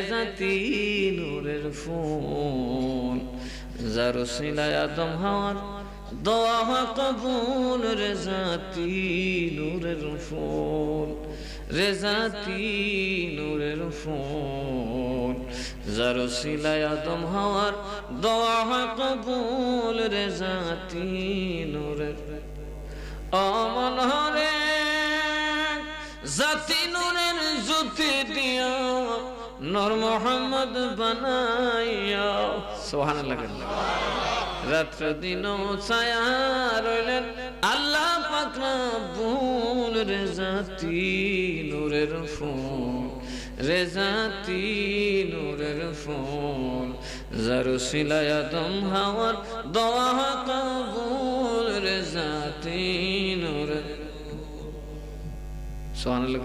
জাতি নূরের ফুল যার ওসিলায় আদম হাওয়ার দোয়া কবুল রে জাতি নূরের ফুল রে জাতি নূরের ফুল যার ওসিলায় আদম হাওয়ার দোয়া কবুল রে জাতি নূরের অমন হরে জাতি নূরের জ্যোতি দিয়া নূর মোহাম্মদ বানাইয়া সুবহানাল্লাহ। রাত্র দিন ছায়া রইলেন আল্লাহ পাক রব্বুল রে জাতি নূরের ফুল রে জাতি নূরের ফুল যার ওসিলায় আদম হাওয়ার দোয়া কবুল রে জাতি নূরের সুবহানাল্লাহ।